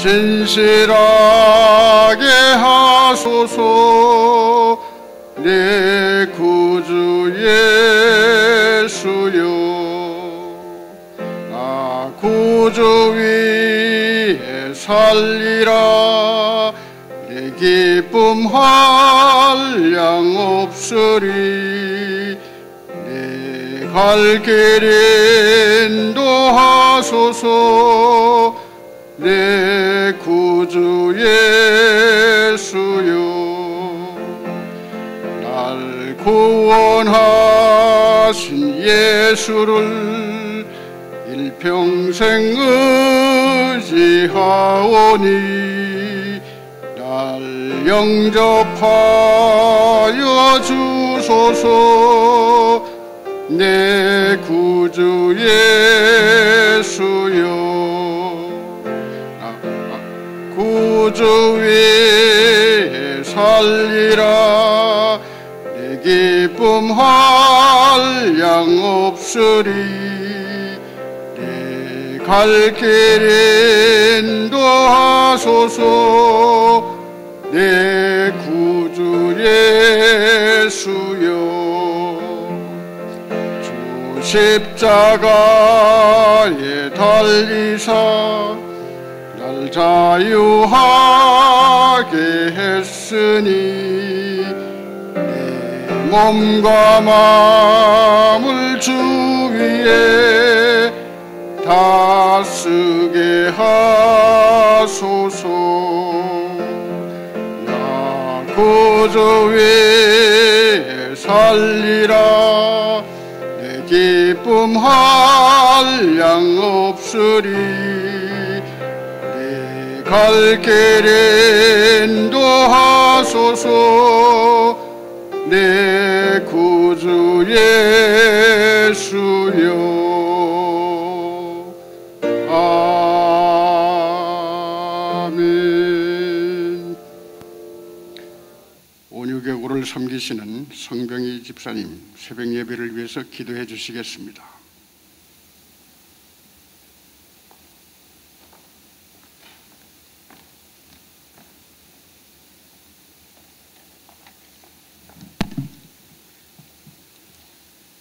진실하게 하소서. 내 구주 예수여, 나 구주 위에 살리라. 내 기쁨 한량 없으리. 내 갈 길 인도하소서. 내 구주 예수여, 날 구원하신 예수를 일평생 의지하오니 날 영접하여 주소서. 내 구주 예수여, 구주 위에 살리라. 내 기쁨 한량 없으리. 내 갈 길 인도하소서. 내 구주 예수여, 주 십자가에 달리사 날 자유하게 했으니 내 몸과 마음을 주 위에 다쓰게 하소서. 나 구주 위에 살리라. 내 기쁨 한량 없으리. 갈 길 인도하소서. 내 구주 예수여. 아멘. 온유교구를 섬기시는 성병희 집사님, 새벽 예배를 위해서 기도해 주시겠습니다.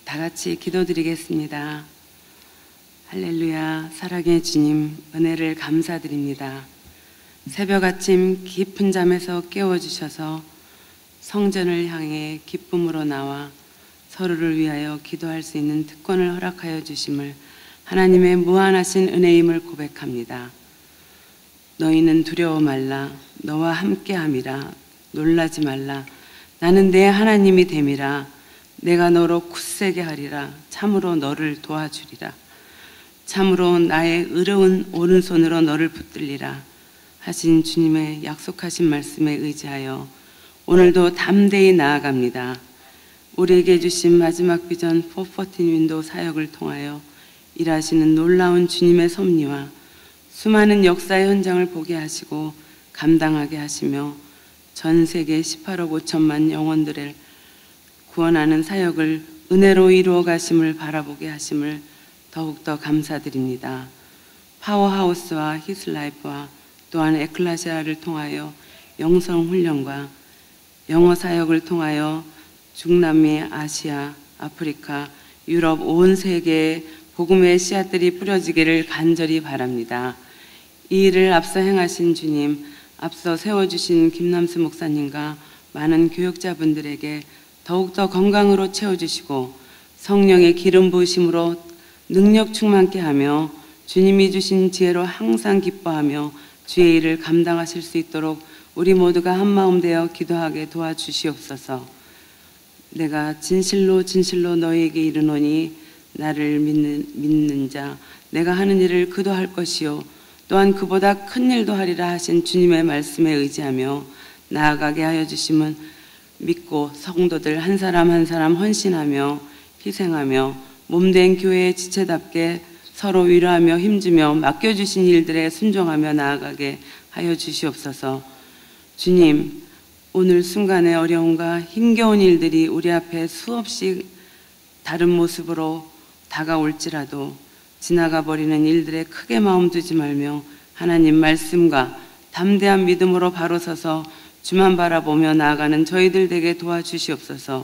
다 같이 기도드리겠습니다. 할렐루야. 사랑의 주님, 은혜를 감사드립니다. 새벽 아침 깊은 잠에서 깨워주셔서 성전을 향해 기쁨으로 나와 서로를 위하여 기도할 수 있는 특권을 허락하여 주심을 하나님의 무한하신 은혜임을 고백합니다. 너희는 두려워 말라. 너와 함께함이라. 놀라지 말라. 나는 내 하나님이 됨이라. 내가 너로 굳세게 하리라. 참으로 너를 도와주리라. 참으로 나의 의로운 오른손으로 너를 붙들리라 하신 주님의 약속하신 말씀에 의지하여 오늘도 담대히 나아갑니다. 우리에게 주신 마지막 비전 414 윈도우 사역을 통하여 일하시는 놀라운 주님의 섭리와 수많은 역사의 현장을 보게 하시고 감당하게 하시며 전 세계 18억 5천만 영혼들을 구원하는 사역을 은혜로 이루어 가심을 바라보게 하심을 더욱더 감사드립니다. 파워하우스와 히스라이프와 또한 에클레시아를 통하여 영성 훈련과 영어 사역을 통하여 중남미, 아시아, 아프리카, 유럽 온 세계에 복음의 씨앗들이 뿌려지기를 간절히 바랍니다. 이 일을 앞서 행하신 주님, 앞서 세워주신 김남수 목사님과 많은 교역자분들에게 더욱더 건강으로 채워주시고 성령의 기름 부으심으로 능력 충만케 하며 주님이 주신 지혜로 항상 기뻐하며 주의 일을 감당하실 수 있도록 우리 모두가 한마음 되어 기도하게 도와주시옵소서. 내가 진실로 진실로 너희에게 이르노니 나를 믿는 자 내가 하는 일을 그도 할 것이요 또한 그보다 큰 일도 하리라 하신 주님의 말씀에 의지하며 나아가게 하여 주심은 믿고 성도들 한 사람 한 사람 헌신하며 희생하며 몸된 교회의 지체답게 서로 위로하며 힘주며 맡겨주신 일들에 순종하며 나아가게 하여 주시옵소서. 주님, 오늘 순간의 어려움과 힘겨운 일들이 우리 앞에 수없이 다른 모습으로 다가올지라도 지나가 버리는 일들에 크게 마음 두지 말며 하나님 말씀과 담대한 믿음으로 바로 서서 주만 바라보며 나아가는 저희들 되게 도와주시옵소서.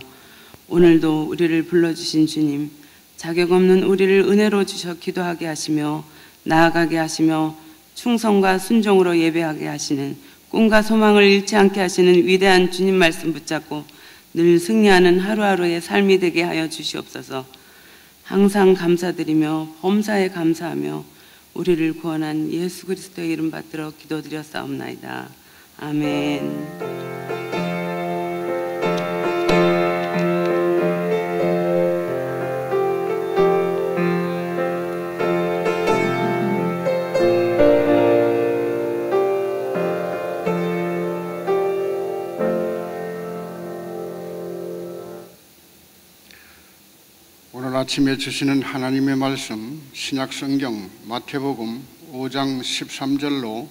오늘도 우리를 불러주신 주님, 자격 없는 우리를 은혜로 주셔 기도하게 하시며 나아가게 하시며 충성과 순종으로 예배하게 하시는, 꿈과 소망을 잃지 않게 하시는 위대한 주님 말씀 붙잡고 늘 승리하는 하루하루의 삶이 되게 하여 주시옵소서. 항상 감사드리며 범사에 감사하며 우리를 구원한 예수 그리스도의 이름 받들어 기도드렸사옵나이다. 아멘. 오늘 아침에 주시는 하나님의 말씀, 신약성경 마태복음 5장 13절로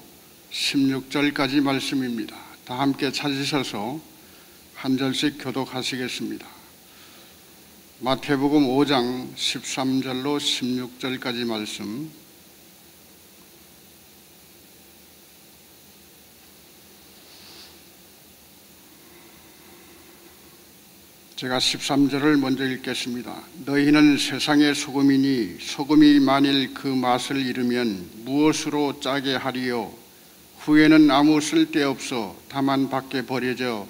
16절까지 말씀입니다. 다 함께 찾으셔서 한 절씩 교독하시겠습니다. 마태복음 5장 13절로 16절까지 말씀. 제가 13절을 먼저 읽겠습니다. 너희는 세상의 소금이니 소금이 만일 그 맛을 잃으면 무엇으로 짜게 하리요? 후에는 아무 쓸데없어 다만 밖에 버려져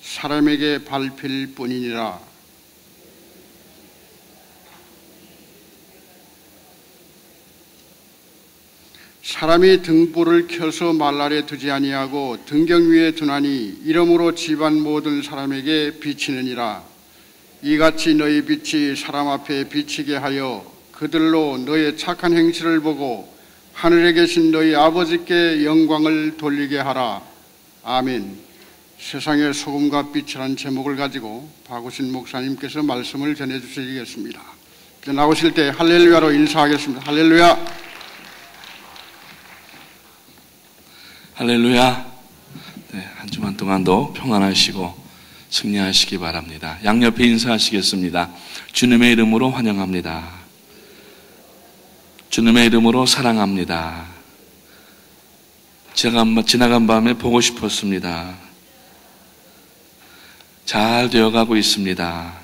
사람에게 밟힐 뿐이니라. 사람이 등불을 켜서 말 아래 두지 아니하고 등경 위에 두나니 이러므로 집안 모든 사람에게 비치느니라. 이같이 너희 빛이 사람 앞에 비치게 하여 그들로 너의 착한 행실을 보고 하늘에 계신 너희 아버지께 영광을 돌리게 하라. 아멘. 세상의 소금과 빛이라는 제목을 가지고 박우신 목사님께서 말씀을 전해주시겠습니다. 나오실 때 할렐루야로 인사하겠습니다. 할렐루야. 할렐루야. 네, 한 주만 동안도 평안하시고 승리하시기 바랍니다. 양옆에 인사하시겠습니다. 주님의 이름으로 환영합니다. 주님의 이름으로 사랑합니다. 제가 지나간 밤에 보고 싶었습니다. 잘 되어가고 있습니다.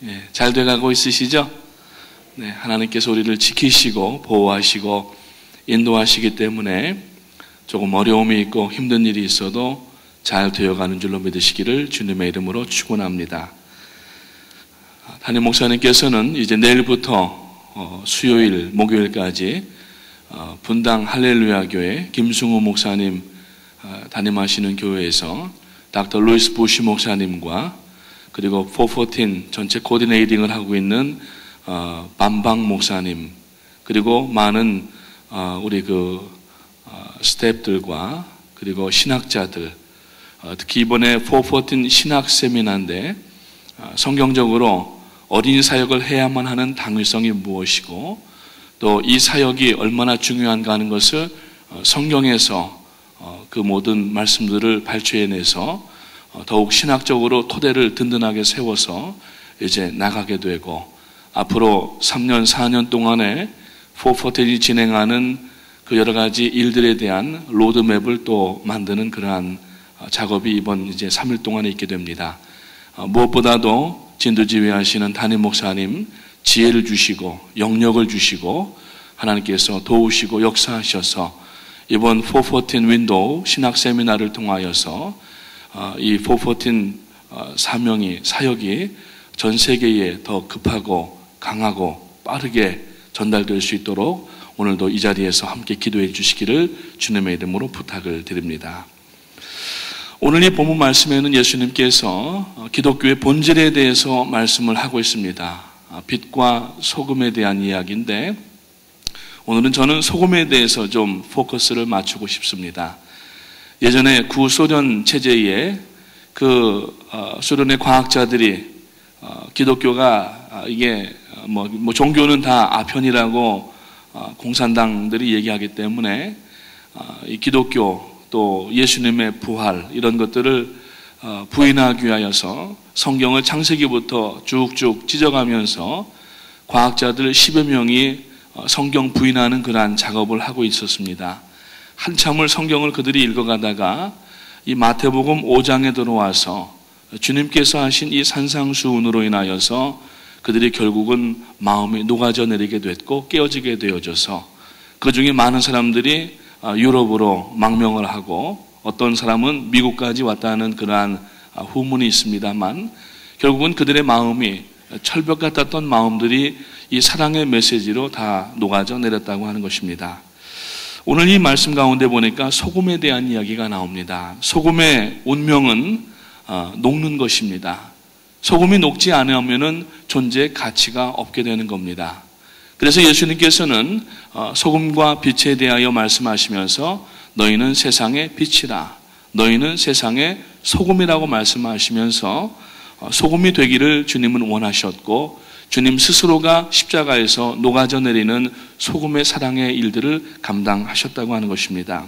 예, 잘 되어가고 있으시죠? 네, 하나님께서 우리를 지키시고 보호하시고 인도하시기 때문에 조금 어려움이 있고 힘든 일이 있어도 잘 되어가는 줄로 믿으시기를 주님의 이름으로 축원합니다. 담임 목사님께서는 이제 내일부터 수요일, 목요일까지 분당 할렐루야 교회 김승우 목사님 담임하시는 교회에서 닥터 루이스 부시 목사님과 그리고 414 전체 코디네이팅을 하고 있는 밤방 목사님 그리고 많은 우리 스태프들과 그리고 신학자들 특히 이번에 414 신학 세미나인데 성경적으로 어린이 사역을 해야만 하는 당위성이 무엇이고 또 이 사역이 얼마나 중요한가 하는 것을 성경에서 그 모든 말씀들을 발췌해내서 더욱 신학적으로 토대를 든든하게 세워서 이제 나가게 되고 앞으로 3년, 4년 동안에 414이 진행하는 그 여러 가지 일들에 대한 로드맵을 또 만드는 그러한 작업이 이번 이제 3일 동안에 있게 됩니다. 무엇보다도 진두지휘하시는 담임 목사님 지혜를 주시고 영역을 주시고 하나님께서 도우시고 역사하셔서 이번 414 윈도우 신학 세미나를 통하여서 이 414 사명이 사역이 전 세계에 더 급하고 강하고 빠르게 전달될 수 있도록 오늘도 이 자리에서 함께 기도해 주시기를 주님의 이름으로 부탁을 드립니다. 오늘 이 본문 말씀에는 예수님께서 기독교의 본질에 대해서 말씀을 하고 있습니다. 빛과 소금에 대한 이야기인데 오늘은 저는 소금에 대해서 좀 포커스를 맞추고 싶습니다. 예전에 구소련 체제에 소련의 과학자들이 기독교가 이게 종교는 다 아편이라고 공산당들이 얘기하기 때문에 이 기독교 또 예수님의 부활 이런 것들을 부인하기 위하여서 성경을 창세기부터 쭉쭉 찢어가면서 과학자들 10여 명이 성경 부인하는 그러한 작업을 하고 있었습니다. 한참을 성경을 그들이 읽어가다가 이 마태복음 5장에 들어와서 주님께서 하신 이 산상수훈으로 인하여서 그들이 결국은 마음이 녹아져 내리게 됐고 깨어지게 되어져서 그 중에 많은 사람들이 유럽으로 망명을 하고 어떤 사람은 미국까지 왔다는 그러한 후문이 있습니다만 결국은 그들의 마음이 철벽 같았던 마음들이 이 사랑의 메시지로 다 녹아져 내렸다고 하는 것입니다. 오늘 이 말씀 가운데 보니까 소금에 대한 이야기가 나옵니다. 소금의 운명은 녹는 것입니다. 소금이 녹지 않으면 존재의 가치가 없게 되는 겁니다. 그래서 예수님께서는 소금과 빛에 대하여 말씀하시면서 너희는 세상의 빛이라, 너희는 세상의 소금이라고 말씀하시면서 소금이 되기를 주님은 원하셨고 주님 스스로가 십자가에서 녹아져 내리는 소금의 사랑의 일들을 감당하셨다고 하는 것입니다.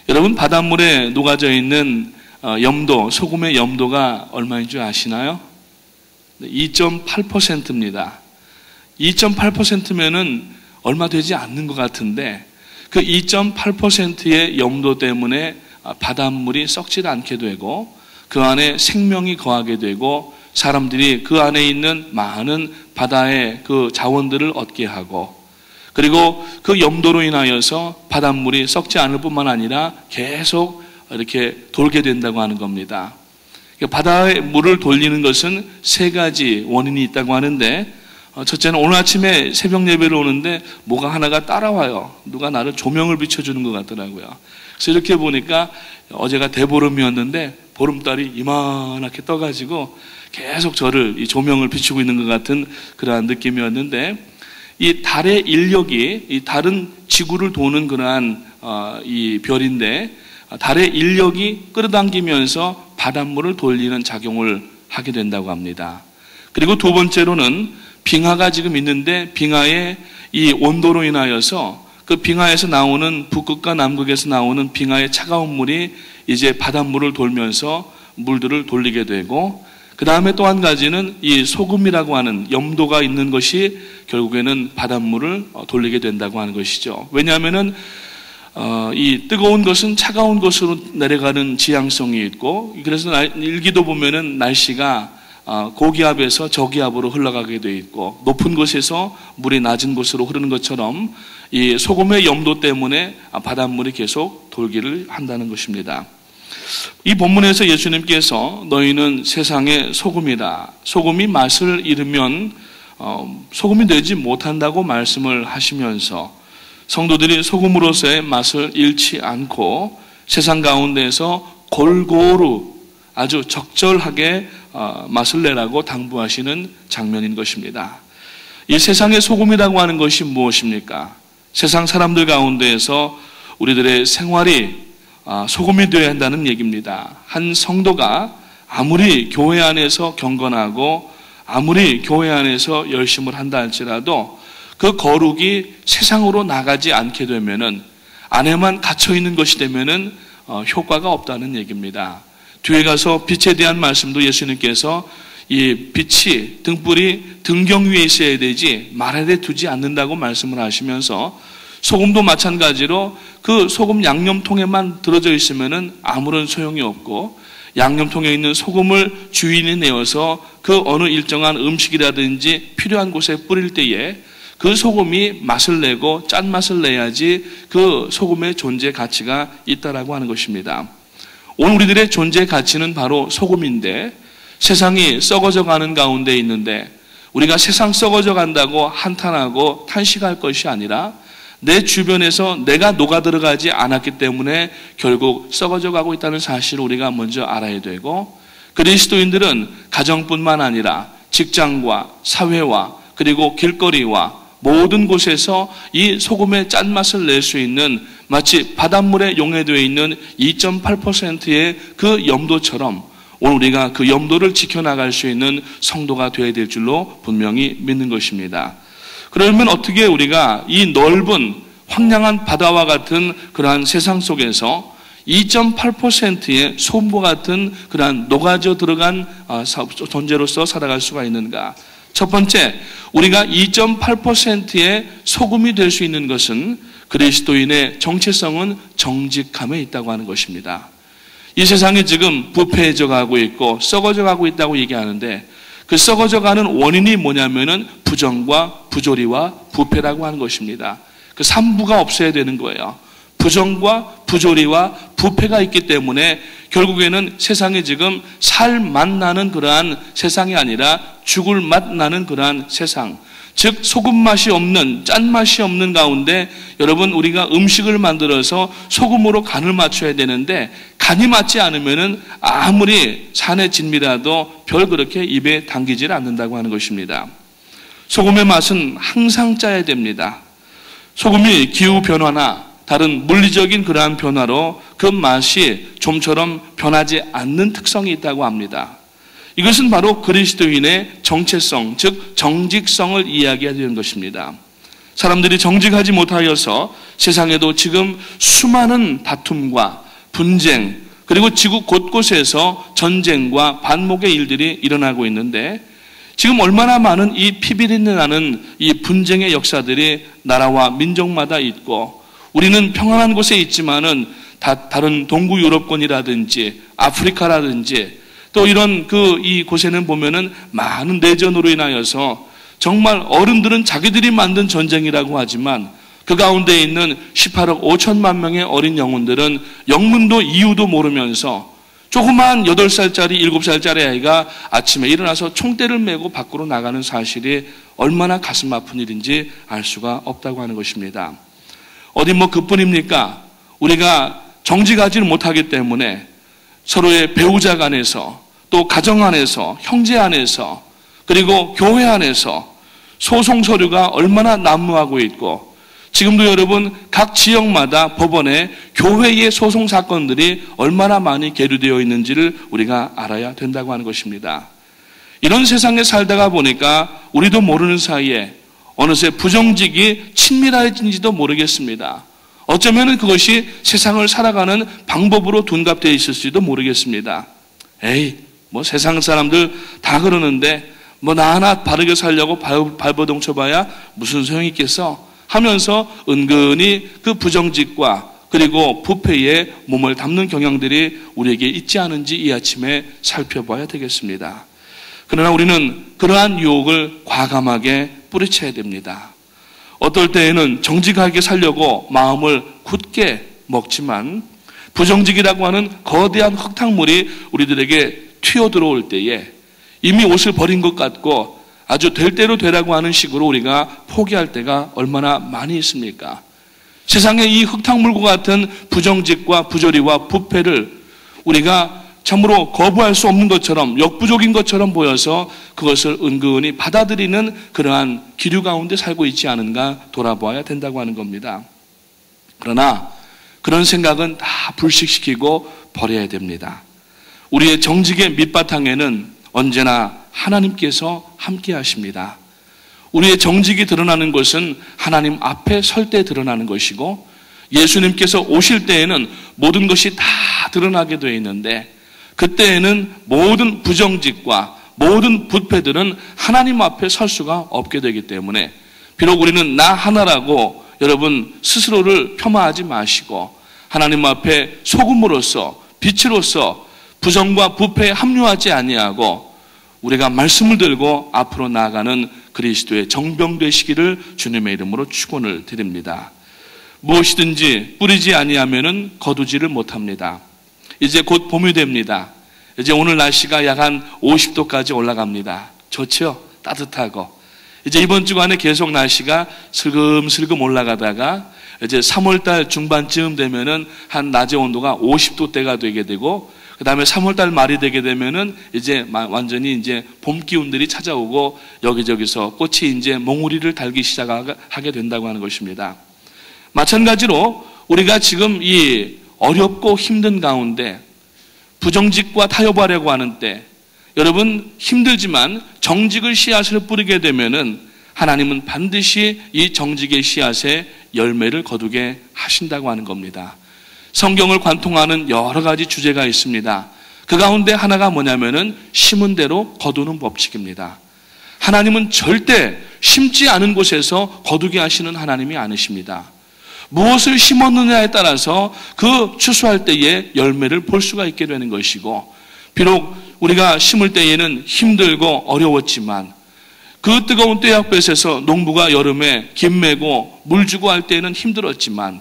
여러분, 바닷물에 녹아져 있는 염도, 소금의 염도가 얼마인 줄 아시나요? 2.8%입니다. 2.8%면은 얼마 되지 않는 것 같은데 그 2.8%의 염도 때문에 바닷물이 썩지 않게 되고 그 안에 생명이 거하게 되고 사람들이 그 안에 있는 많은 바다의 그 자원들을 얻게 하고 그리고 그 염도로 인하여서 바닷물이 썩지 않을 뿐만 아니라 계속 이렇게 돌게 된다고 하는 겁니다. 바다의 물을 돌리는 것은 세 가지 원인이 있다고 하는데 첫째는 오늘 아침에 새벽 예배를 오는데 뭐가 하나가 따라와요. 누가 나를 조명을 비춰주는 것 같더라고요. 그래서 이렇게 보니까 어제가 대보름이었는데 보름달이 이만하게 떠가지고 계속 저를 이 조명을 비추고 있는 것 같은 그러한 느낌이었는데 이 달의 인력이 이 달은 지구를 도는 그러한 이 별인데 달의 인력이 끌어당기면서 바닷물을 돌리는 작용을 하게 된다고 합니다. 그리고 두 번째로는 빙하가 지금 있는데 빙하의 이 온도로 인하여서 그 빙하에서 나오는 북극과 남극에서 나오는 빙하의 차가운 물이 이제 바닷물을 돌면서 물들을 돌리게 되고 그 다음에 또 한 가지는 이 소금이라고 하는 염도가 있는 것이 결국에는 바닷물을 돌리게 된다고 하는 것이죠. 왜냐하면은 이 뜨거운 것은 차가운 곳으로 내려가는 지향성이 있고 그래서 일기도 보면은 날씨가 고기압에서 저기압으로 흘러가게 돼 있고 높은 곳에서 물이 낮은 곳으로 흐르는 것처럼 이 소금의 염도 때문에 바닷물이 계속 돌기를 한다는 것입니다. 이 본문에서 예수님께서 너희는 세상의 소금이다. 소금이 맛을 잃으면 소금이 되지 못한다고 말씀을 하시면서 성도들이 소금으로서의 맛을 잃지 않고 세상 가운데에서 골고루 아주 적절하게 맛을 내라고 당부하시는 장면인 것입니다. 이 세상의 소금이라고 하는 것이 무엇입니까? 세상 사람들 가운데에서 우리들의 생활이 소금이 되어야 한다는 얘기입니다. 한 성도가 아무리 교회 안에서 경건하고 아무리 교회 안에서 열심을 한다 할지라도 그 거룩이 세상으로 나가지 않게 되면은 안에만 갇혀 있는 것이 되면은 효과가 없다는 얘기입니다. 뒤에 가서 빛에 대한 말씀도 예수님께서 이 빛이 등불이 등경 위에 있어야 되지 말 아래 두지 않는다고 말씀을 하시면서 소금도 마찬가지로 그 소금 양념통에만 들어져 있으면은 아무런 소용이 없고 양념통에 있는 소금을 주인이 내어서 그 어느 일정한 음식이라든지 필요한 곳에 뿌릴 때에 그 소금이 맛을 내고 짠맛을 내야지 그 소금의 존재 가치가 있다라고 하는 것입니다. 오늘 우리들의 존재 가치는 바로 소금인데 세상이 썩어져 가는 가운데 있는데 우리가 세상 썩어져 간다고 한탄하고 탄식할 것이 아니라 내 주변에서 내가 녹아들어가지 않았기 때문에 결국 썩어져 가고 있다는 사실을 우리가 먼저 알아야 되고 그리스도인들은 가정뿐만 아니라 직장과 사회와 그리고 길거리와 모든 곳에서 이 소금의 짠맛을 낼 수 있는 마치 바닷물에 용해되어 있는 2.8%의 그 염도처럼 오늘 우리가 그 염도를 지켜나갈 수 있는 성도가 되어야 될 줄로 분명히 믿는 것입니다. 그러면 어떻게 우리가 이 넓은 황량한 바다와 같은 그러한 세상 속에서 2.8%의 소금과 같은 그러한 녹아져 들어간 존재로서 살아갈 수가 있는가? 첫 번째, 우리가 2.8%의 소금이 될 수 있는 것은 그리스도인의 정체성은 정직함에 있다고 하는 것입니다. 이 세상이 지금 부패해져 가고 있고 썩어져 가고 있다고 얘기하는데 그 썩어져 가는 원인이 뭐냐면은 부정과 부조리와 부패라고 하는 것입니다. 그 삼부가 없어야 되는 거예요. 부정과 부조리와 부패가 있기 때문에 결국에는 세상이 지금 살 맛나는 그러한 세상이 아니라 죽을 맛나는 그러한 세상, 즉 소금 맛이 없는, 짠맛이 없는 가운데 여러분 우리가 음식을 만들어서 소금으로 간을 맞춰야 되는데 간이 맞지 않으면은 아무리 산의 진미라도 별 그렇게 입에 당기질 않는다고 하는 것입니다. 소금의 맛은 항상 짜야 됩니다. 소금이 기후 변화나 다른 물리적인 그러한 변화로 그 맛이 좀처럼 변하지 않는 특성이 있다고 합니다. 이것은 바로 그리스도인의 정체성, 즉 정직성을 이야기하는 것입니다. 사람들이 정직하지 못하여서 세상에도 지금 수많은 다툼과 분쟁, 그리고 지구 곳곳에서 전쟁과 반목의 일들이 일어나고 있는데 지금 얼마나 많은 이 피비린내 나는 이 분쟁의 역사들이 나라와 민족마다 있고 우리는 평안한 곳에 있지만은 다른 동구 유럽권이라든지 아프리카라든지 또 이런 이 곳에는 보면은 많은 내전으로 인하여서 정말 어른들은 자기들이 만든 전쟁이라고 하지만 그 가운데 있는 18억 5천만 명의 어린 영혼들은 영문도 이유도 모르면서 조그만 8살짜리 7살짜리 아이가 아침에 일어나서 총대를 메고 밖으로 나가는 사실이 얼마나 가슴 아픈 일인지 알 수가 없다고 하는 것입니다. 어디 그뿐입니까? 우리가 정직하지를 못하기 때문에 서로의 배우자 간에서 또 가정 안에서 형제 안에서 그리고 교회 안에서 소송 서류가 얼마나 난무하고 있고 지금도 여러분 각 지역마다 법원에 교회의 소송 사건들이 얼마나 많이 계류되어 있는지를 우리가 알아야 된다고 하는 것입니다. 이런 세상에 살다가 보니까 우리도 모르는 사이에 어느새 부정직이 친밀해진지도 모르겠습니다. 어쩌면 그것이 세상을 살아가는 방법으로 둔갑되어 있을지도 모르겠습니다. 에이, 세상 사람들 다 그러는데 나 하나 바르게 살려고 발버둥 쳐봐야 무슨 소용이 있겠어? 하면서 은근히 그 부정직과 그리고 부패에 몸을 담는 경향들이 우리에게 있지 않은지 이 아침에 살펴봐야 되겠습니다. 그러나 우리는 그러한 유혹을 과감하게 뿌리쳐야 됩니다. 어떨 때에는 정직하게 살려고 마음을 굳게 먹지만 부정직이라고 하는 거대한 흙탕물이 우리들에게 튀어들어올 때에 이미 옷을 버린 것 같고 아주 될 대로 되라고 하는 식으로 우리가 포기할 때가 얼마나 많이 있습니까? 세상에 이 흙탕물과 같은 부정직과 부조리와 부패를 우리가 참으로 거부할 수 없는 것처럼 역부족인 것처럼 보여서 그것을 은근히 받아들이는 그러한 기류 가운데 살고 있지 않은가 돌아보아야 된다고 하는 겁니다. 그러나 그런 생각은 다 불식시키고 버려야 됩니다. 우리의 정직의 밑바탕에는 언제나 하나님께서 함께 하십니다. 우리의 정직이 드러나는 것은 하나님 앞에 설 때 드러나는 것이고 예수님께서 오실 때에는 모든 것이 다 드러나게 되어 있는데 그때에는 모든 부정직과 모든 부패들은 하나님 앞에 설 수가 없게 되기 때문에 비록 우리는 나 하나라고 여러분 스스로를 폄하하지 마시고 하나님 앞에 소금으로서 빛으로서 부정과 부패에 합류하지 아니하고 우리가 말씀을 들고 앞으로 나아가는 그리스도의 정병 되시기를 주님의 이름으로 축원을 드립니다. 무엇이든지 뿌리지 아니하면은 거두지를 못합니다. 이제 곧 봄이 됩니다. 이제 오늘 날씨가 약 한 50도까지 올라갑니다. 좋죠? 따뜻하고. 이제 이번 주간에 계속 날씨가 슬금슬금 올라가다가 이제 3월달 중반쯤 되면은 한 낮의 온도가 50도대가 되게 되고 그 다음에 3월달 말이 되게 되면은 이제 완전히 이제 봄 기운들이 찾아오고 여기저기서 꽃이 이제 몽우리를 달기 시작하게 된다고 하는 것입니다. 마찬가지로 우리가 지금 이 어렵고 힘든 가운데 부정직과 타협하려고 하는 때 여러분 힘들지만 정직의 씨앗을 뿌리게 되면은 하나님은 반드시 이 정직의 씨앗에 열매를 거두게 하신다고 하는 겁니다. 성경을 관통하는 여러 가지 주제가 있습니다. 그 가운데 하나가 뭐냐면은 심은 대로 거두는 법칙입니다. 하나님은 절대 심지 않은 곳에서 거두게 하시는 하나님이 아니십니다. 무엇을 심었느냐에 따라서 그 추수할 때에 열매를 볼 수가 있게 되는 것이고, 비록 우리가 심을 때에는 힘들고 어려웠지만 그 뜨거운 떼약볕에서 농부가 여름에 김 메고 물 주고 할 때에는 힘들었지만,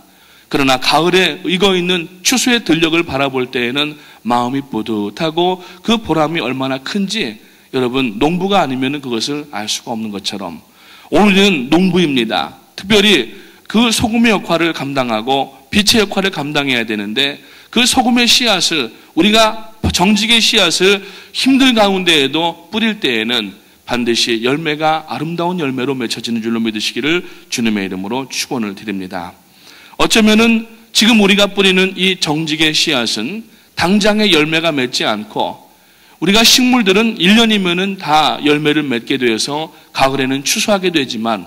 그러나 가을에 익어있는 추수의 들녘을 바라볼 때에는 마음이 뿌듯하고 그 보람이 얼마나 큰지 여러분, 농부가 아니면 그것을 알 수가 없는 것처럼 오늘은 농부입니다. 특별히 그 소금의 역할을 감당하고 빛의 역할을 감당해야 되는데, 그 소금의 씨앗을, 우리가 정직의 씨앗을 힘든 가운데에도 뿌릴 때에는 반드시 열매가 아름다운 열매로 맺혀지는 줄로 믿으시기를 주님의 이름으로 축원을 드립니다. 어쩌면은 지금 우리가 뿌리는 이 정직의 씨앗은 당장의 열매가 맺지 않고, 우리가 식물들은 1년이면은 다 열매를 맺게 되어서 가을에는 추수하게 되지만,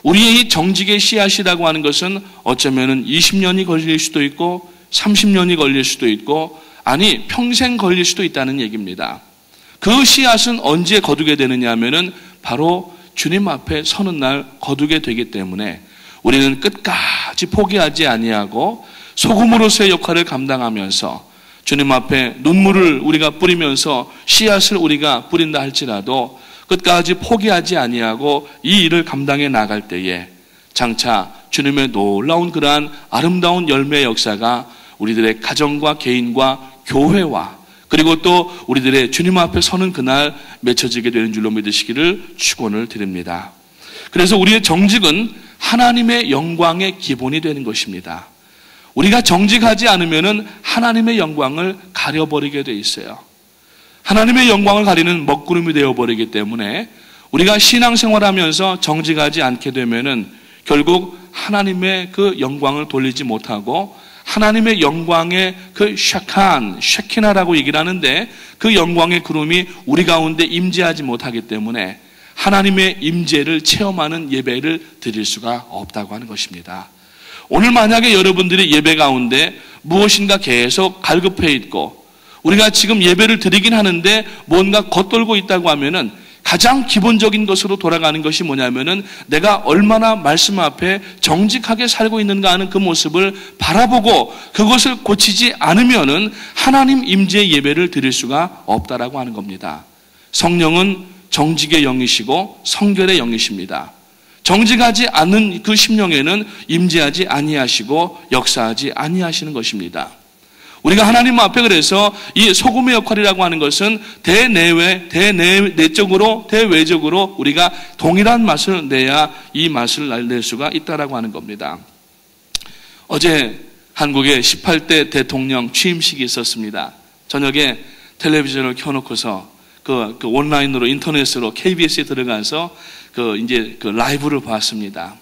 우리의 이 정직의 씨앗이라고 하는 것은 어쩌면은 20년이 걸릴 수도 있고 30년이 걸릴 수도 있고, 아니 평생 걸릴 수도 있다는 얘기입니다. 그 씨앗은 언제 거두게 되느냐 하면은 바로 주님 앞에 서는 날 거두게 되기 때문에 우리는 끝까지 포기하지 아니하고 소금으로서의 역할을 감당하면서 주님 앞에 눈물을 우리가 뿌리면서 씨앗을 우리가 뿌린다 할지라도 끝까지 포기하지 아니하고 이 일을 감당해 나갈 때에 장차 주님의 놀라운 그러한 아름다운 열매의 역사가 우리들의 가정과 개인과 교회와 그리고 또 우리들의 주님 앞에 서는 그날 맺혀지게 되는 줄로 믿으시기를 축원을 드립니다. 그래서 우리의 정직은 하나님의 영광의 기본이 되는 것입니다. 우리가 정직하지 않으면 하나님의 영광을 가려버리게 돼 있어요. 하나님의 영광을 가리는 먹구름이 되어버리기 때문에 우리가 신앙생활하면서 정직하지 않게 되면 결국 하나님의 그 영광을 돌리지 못하고 하나님의 영광의 그 쉐키나라고 얘기를 하는데, 그 영광의 구름이 우리 가운데 임재하지 못하기 때문에 하나님의 임재를 체험하는 예배를 드릴 수가 없다고 하는 것입니다. 오늘 만약에 여러분들이 예배 가운데 무엇인가 계속 갈급해 있고 우리가 지금 예배를 드리긴 하는데 뭔가 겉돌고 있다고 하면은 가장 기본적인 것으로 돌아가는 것이 뭐냐면은 내가 얼마나 말씀 앞에 정직하게 살고 있는가 하는 그 모습을 바라보고 그것을 고치지 않으면은 하나님 임재의 예배를 드릴 수가 없다라고 하는 겁니다. 성령은 정직의 영이시고 성결의 영이십니다. 정직하지 않는 그 심령에는 임재하지 아니하시고 역사하지 아니하시는 것입니다. 우리가 하나님 앞에 그래서 이 소금의 역할이라고 하는 것은 대내적으로 대외적으로 우리가 동일한 맛을 내야 이 맛을 낼 수가 있다라고 하는 겁니다. 어제 한국의 18대 대통령 취임식이 있었습니다. 저녁에 텔레비전을 켜놓고서 그 온라인으로 인터넷으로 KBS에 들어가서 이제 라이브를 봤습니다.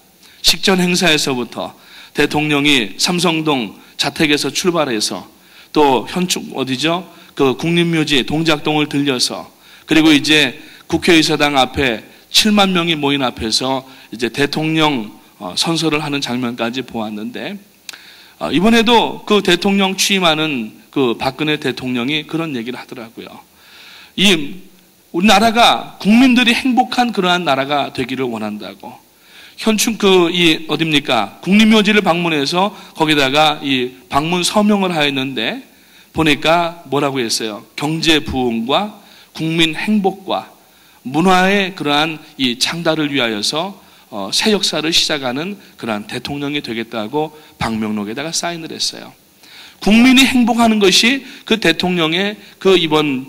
식전 행사에서부터 대통령이 삼성동 자택에서 출발해서 또 현충 어디죠? 그 국립묘지 동작동을 들려서 그리고 이제 국회의사당 앞에 7만 명이 모인 앞에서 이제 대통령 선서를 하는 장면까지 보았는데, 이번에도 그 대통령 취임하는 그 박근혜 대통령이 그런 얘기를 하더라고요. 우리나라가 국민들이 행복한 그러한 나라가 되기를 원한다고. 어딥니까? 국립묘지를 방문해서 거기다가 이 방문 서명을 하였는데 보니까 뭐라고 했어요? 경제 부흥과 국민 행복과 문화의 그러한 이 창달을 위하여서 새 역사를 시작하는 그러한 대통령이 되겠다고 방명록에다가 사인을 했어요. 국민이 행복하는 것이 그 대통령의 그 이번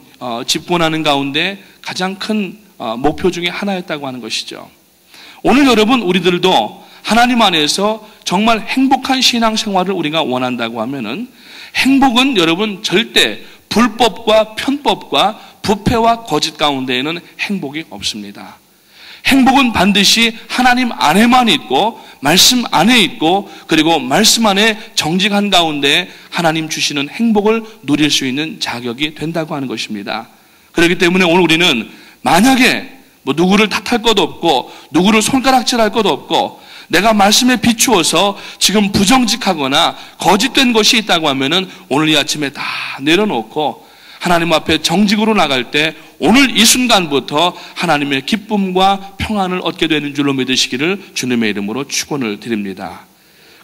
집권하는 가운데 가장 큰 목표 중에 하나였다고 하는 것이죠. 오늘 여러분 우리들도 하나님 안에서 정말 행복한 신앙생활을 우리가 원한다고 하면은 행복은 여러분 절대 불법과 편법과 부패와 거짓 가운데에는 행복이 없습니다. 행복은 반드시 하나님 안에만 있고 말씀 안에 있고 그리고 말씀 안에 정직한 가운데 하나님 주시는 행복을 누릴 수 있는 자격이 된다고 하는 것입니다. 그렇기 때문에 오늘 우리는 만약에 누구를 탓할 것도 없고 누구를 손가락질할 것도 없고 내가 말씀에 비추어서 지금 부정직하거나 거짓된 것이 있다고 하면은 오늘 이 아침에 다 내려놓고 하나님 앞에 정직으로 나갈 때 오늘 이 순간부터 하나님의 기쁨과 평안을 얻게 되는 줄로 믿으시기를 주님의 이름으로 축원을 드립니다.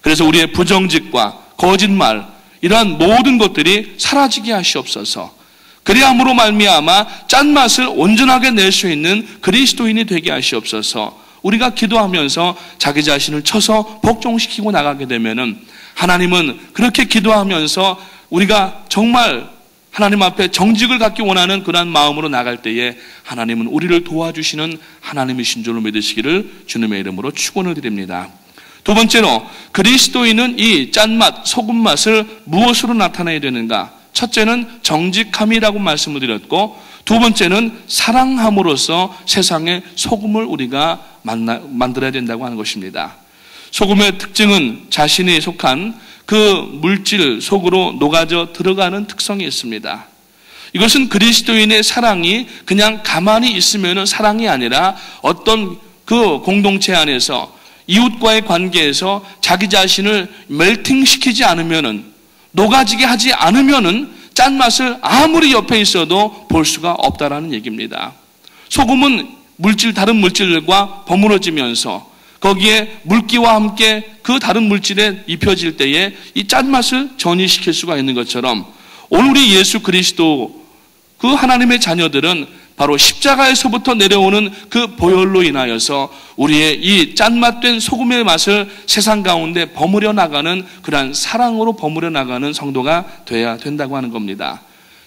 그래서 우리의 부정직과 거짓말 이러한 모든 것들이 사라지게 하시옵소서. 그리함으로 말미암아 짠맛을 온전하게 낼 수 있는 그리스도인이 되게 하시옵소서. 우리가 기도하면서 자기 자신을 쳐서 복종시키고 나가게 되면은 하나님은 그렇게 기도하면서 우리가 정말 하나님 앞에 정직을 갖기 원하는 그러한 마음으로 나갈 때에 하나님은 우리를 도와주시는 하나님이신 줄로 믿으시기를 주님의 이름으로 축원을 드립니다. 두 번째로 그리스도인은 이 짠맛, 소금맛을 무엇으로 나타내야 되는가? 첫째는 정직함이라고 말씀을 드렸고 두 번째는 사랑함으로써 세상의 소금을 우리가 만들어야 된다고 하는 것입니다. 소금의 특징은 자신이 속한 그 물질 속으로 녹아져 들어가는 특성이 있습니다. 이것은 그리스도인의 사랑이 그냥 가만히 있으면 사랑이 아니라 어떤 그 공동체 안에서 이웃과의 관계에서 자기 자신을 멜팅시키지 않으면은 녹아지게 하지 않으면은 짠맛을 아무리 옆에 있어도 볼 수가 없다라는 얘기입니다. 소금은 다른 물질들과 버무러지면서 거기에 물기와 함께 그 다른 물질에 입혀질 때에 이 짠맛을 전이시킬 수가 있는 것처럼 오늘 우리 예수 그리스도 그 하나님의 자녀들은 바로 십자가에서부터 내려오는 그 보혈로 인하여서 우리의 이 짠맛된 소금의 맛을 세상 가운데 버무려 나가는 그러한 사랑으로 버무려 나가는 성도가 돼야 된다고 하는 겁니다.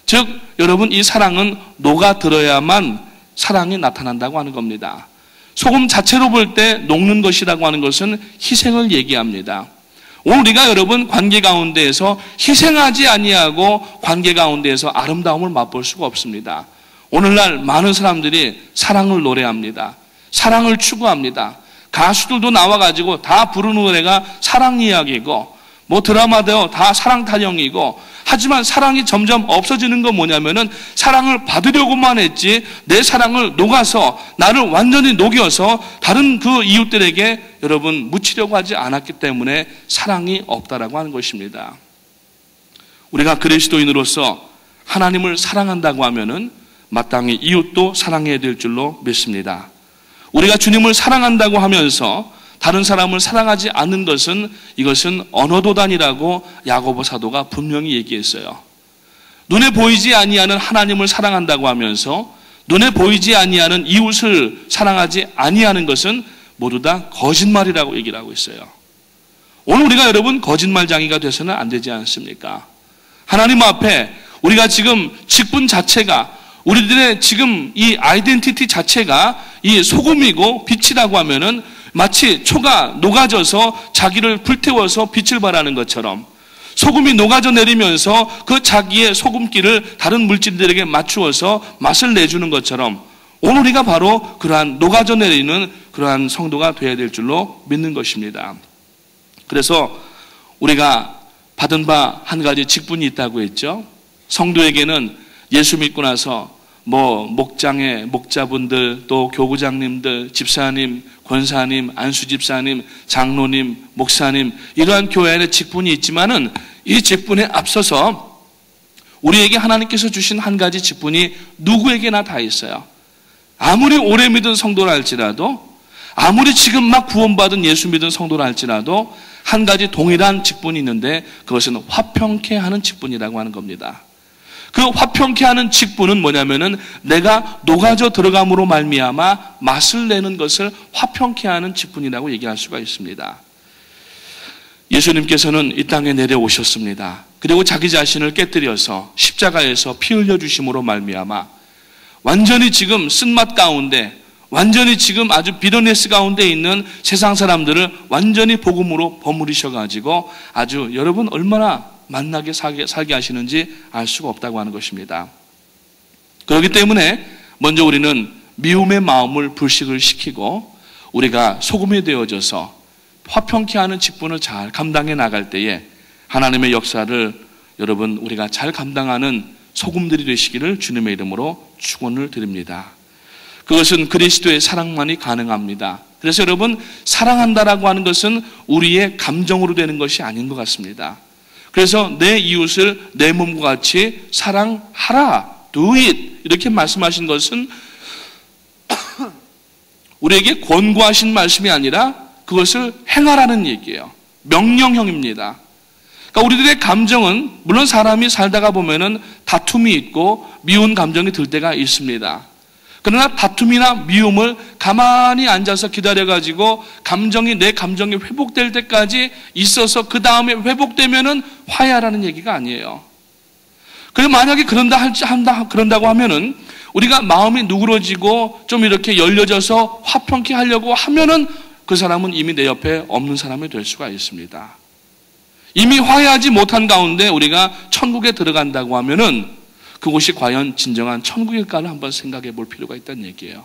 즉 여러분 이 사랑은 녹아들어야만 사랑이 나타난다고 하는 겁니다. 소금 자체로 볼 때 녹는 것이라고 하는 것은 희생을 얘기합니다. 오늘 우리가 여러분 관계 가운데에서 희생하지 아니하고 관계 가운데에서 아름다움을 맛볼 수가 없습니다. 오늘날 많은 사람들이 사랑을 노래합니다. 사랑을 추구합니다. 가수들도 나와가지고 다 부르는 노래가 사랑 이야기고 뭐 드라마도 다 사랑 타령이고 하지만 사랑이 점점 없어지는 건 뭐냐면은 사랑을 받으려고만 했지 내 사랑을 녹아서 나를 완전히 녹여서 다른 그 이웃들에게 여러분 묻히려고 하지 않았기 때문에 사랑이 없다라고 하는 것입니다. 우리가 그리스도인으로서 하나님을 사랑한다고 하면은 마땅히 이웃도 사랑해야 될 줄로 믿습니다. 우리가 주님을 사랑한다고 하면서 다른 사람을 사랑하지 않는 것은 이것은 언어도단이라고 야고보 사도가 분명히 얘기했어요. 눈에 보이지 아니하는 하나님을 사랑한다고 하면서 눈에 보이지 아니하는 이웃을 사랑하지 아니하는 것은 모두 다 거짓말이라고 얘기를 하고 있어요. 오늘 우리가 여러분 거짓말쟁이가 돼서는 안 되지 않습니까? 하나님 앞에 우리가 지금 직분 자체가 우리들의 지금 이 아이덴티티 자체가 이 소금이고 빛이라고 하면은 마치 초가 녹아져서 자기를 불태워서 빛을 발하는 것처럼 소금이 녹아져 내리면서 그 자기의 소금기를 다른 물질들에게 맞추어서 맛을 내주는 것처럼 오늘 우리가 바로 그러한 녹아져 내리는 그러한 성도가 되어야 될 줄로 믿는 것입니다. 그래서 우리가 받은 바 한 가지 직분이 있다고 했죠. 성도에게는 예수 믿고 나서 목장의 목자분들, 또 교구장님들, 집사님, 권사님, 안수집사님, 장로님, 목사님 이러한 교회 안에 직분이 있지만은 이 직분에 앞서서 우리에게 하나님께서 주신 한 가지 직분이 누구에게나 다 있어요. 아무리 오래 믿은 성도라 할지라도 아무리 지금 막 구원받은 예수 믿은 성도라 할지라도 한 가지 동일한 직분이 있는데 그것은 화평케 하는 직분이라고 하는 겁니다. 그 화평케 하는 직분은 뭐냐면은 내가 녹아져 들어감으로 말미암아 맛을 내는 것을 화평케 하는 직분이라고 얘기할 수가 있습니다. 예수님께서는 이 땅에 내려오셨습니다. 그리고 자기 자신을 깨뜨려서 십자가에서 피 흘려 주심으로 말미암아 완전히 지금 쓴맛 가운데 완전히 지금 아주 비더네스 가운데 있는 세상 사람들을 완전히 복음으로 버무리셔가지고 아주 여러분 얼마나 만나게 살게 하시는지 알 수가 없다고 하는 것입니다. 그렇기 때문에 먼저 우리는 미움의 마음을 불식을 시키고 우리가 소금이 되어져서 화평케 하는 직분을 잘 감당해 나갈 때에 하나님의 역사를 여러분 우리가 잘 감당하는 소금들이 되시기를 주님의 이름으로 축원을 드립니다. 그것은 그리스도의 사랑만이 가능합니다. 그래서 여러분 사랑한다라고 하는 것은 우리의 감정으로 되는 것이 아닌 것 같습니다. 그래서 내 이웃을 내 몸과 같이 사랑하라. Do it. 이렇게 말씀하신 것은 우리에게 권고하신 말씀이 아니라 그것을 행하라는 얘기예요. 명령형입니다. 그러니까 우리들의 감정은 물론 사람이 살다가 보면은 다툼이 있고 미운 감정이 들 때가 있습니다. 그러나 다툼이나 미움을 가만히 앉아서 기다려가지고 내 감정이 회복될 때까지 있어서 그 다음에 회복되면은 화해하라는 얘기가 아니에요. 그리고 만약에 그런다고 하면은 우리가 마음이 누그러지고 좀 이렇게 열려져서 화평케 하려고 하면은 그 사람은 이미 내 옆에 없는 사람이 될 수가 있습니다. 이미 화해하지 못한 가운데 우리가 천국에 들어간다고 하면은 그곳이 과연 진정한 천국일까를 한번 생각해 볼 필요가 있다는 얘기예요.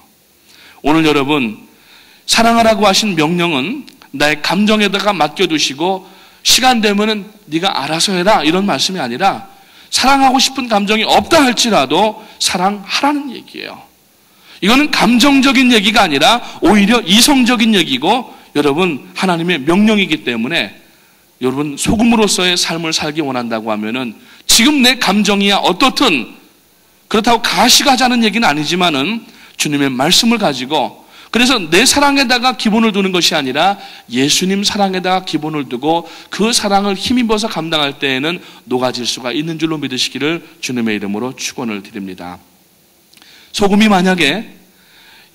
오늘 여러분, 사랑하라고 하신 명령은 나의 감정에다가 맡겨두시고 시간 되면은 네가 알아서 해라 이런 말씀이 아니라 사랑하고 싶은 감정이 없다 할지라도 사랑하라는 얘기예요. 이거는 감정적인 얘기가 아니라 오히려 이성적인 얘기고 여러분 하나님의 명령이기 때문에 여러분 소금으로서의 삶을 살기 원한다고 하면은 지금 내 감정이야 어떻든 그렇다고 가식하자는 얘기는 아니지만은 주님의 말씀을 가지고 그래서 내 사랑에다가 기본을 두는 것이 아니라 예수님 사랑에다가 기본을 두고 그 사랑을 힘입어서 감당할 때에는 녹아질 수가 있는 줄로 믿으시기를 주님의 이름으로 축원을 드립니다. 소금이 만약에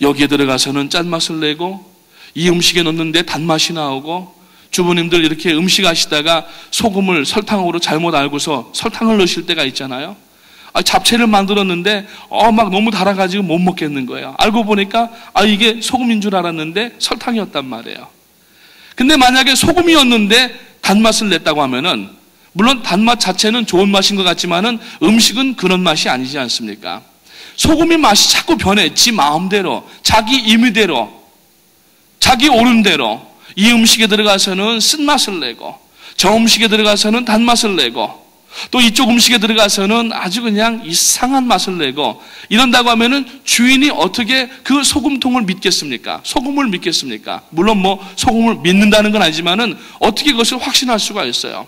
여기에 들어가서는 짠맛을 내고 이 음식에 넣는데 단맛이 나오고 주부님들 이렇게 음식 하시다가 소금을 설탕으로 잘못 알고서 설탕을 넣으실 때가 있잖아요. 잡채를 만들었는데 막 너무 달아가지고 못 먹겠는 거예요. 알고 보니까 이게 소금인 줄 알았는데 설탕이었단 말이에요. 근데 만약에 소금이었는데 단맛을 냈다고 하면은 물론 단맛 자체는 좋은 맛인 것 같지만은 음식은 그런 맛이 아니지 않습니까? 소금이 맛이 자꾸 변해. 지 마음대로, 자기 임의대로, 자기 옳은 대로 이 음식에 들어가서는 쓴맛을 내고 저 음식에 들어가서는 단맛을 내고 또 이쪽 음식에 들어가서는 아주 그냥 이상한 맛을 내고 이런다고 하면은 주인이 어떻게 그 소금통을 믿겠습니까? 소금을 믿겠습니까? 물론 소금을 믿는다는 건 아니지만은 어떻게 그것을 확신할 수가 있어요?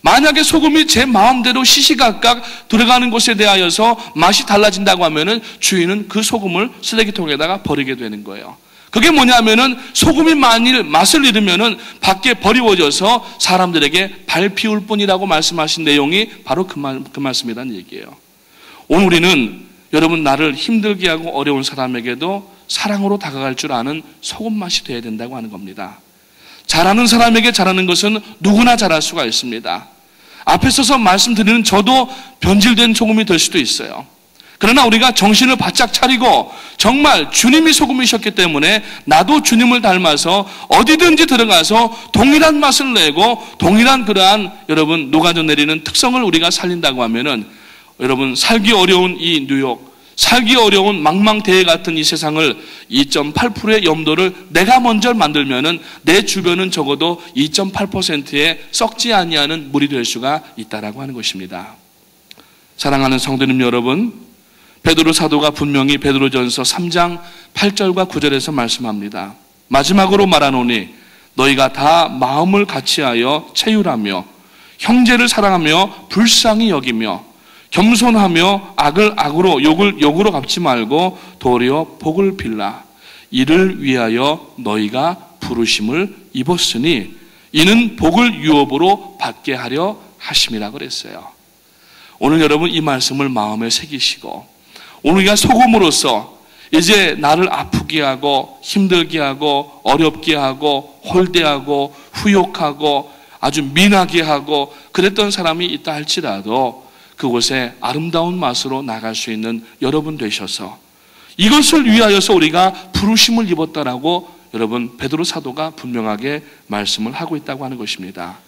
만약에 소금이 제 마음대로 시시각각 들어가는 곳에 대하여서 맛이 달라진다고 하면은 주인은 그 소금을 쓰레기통에다가 버리게 되는 거예요. 그게 뭐냐면은 소금이 만일 맛을 잃으면은 밖에 버리워져서 사람들에게 밟히울 뿐이라고 말씀하신 내용이 바로 그 말씀이라는 얘기예요. 오늘 우리는 여러분 나를 힘들게 하고 어려운 사람에게도 사랑으로 다가갈 줄 아는 소금 맛이 되어야 된다고 하는 겁니다. 잘하는 사람에게 잘하는 것은 누구나 잘할 수가 있습니다. 앞에 서서 말씀드리는 저도 변질된 소금이 될 수도 있어요. 그러나 우리가 정신을 바짝 차리고 정말 주님이 소금이셨기 때문에 나도 주님을 닮아서 어디든지 들어가서 동일한 맛을 내고 동일한 그러한 여러분 녹아져 내리는 특성을 우리가 살린다고 하면은 여러분 살기 어려운 이 뉴욕, 살기 어려운 망망대해 같은 이 세상을 2.8%의 염도를 내가 먼저 만들면은 내 주변은 적어도 2.8%의 썩지 아니하는 물이 될 수가 있다라고 하는 것입니다. 사랑하는 성도님 여러분, 베드로 사도가 분명히 베드로전서 3장 8절과 9절에서 말씀합니다. 마지막으로 말하노니 너희가 다 마음을 같이하여 채율하며 형제를 사랑하며 불쌍히 여기며 겸손하며 악을 악으로 욕을 욕으로 갚지 말고 도리어 복을 빌라. 이를 위하여 너희가 부르심을 입었으니 이는 복을 유업으로 받게 하려 하심이라 그랬어요. 오늘 여러분 이 말씀을 마음에 새기시고 오늘 우리가 소금으로서 이제 나를 아프게 하고 힘들게 하고 어렵게 하고 홀대하고 후욕하고 아주 민하게 하고 그랬던 사람이 있다 할지라도 그곳에 아름다운 맛으로 나갈 수 있는 여러분 되셔서 이것을 위하여서 우리가 부르심을 입었다라고 여러분 베드로 사도가 분명하게 말씀을 하고 있다고 하는 것입니다.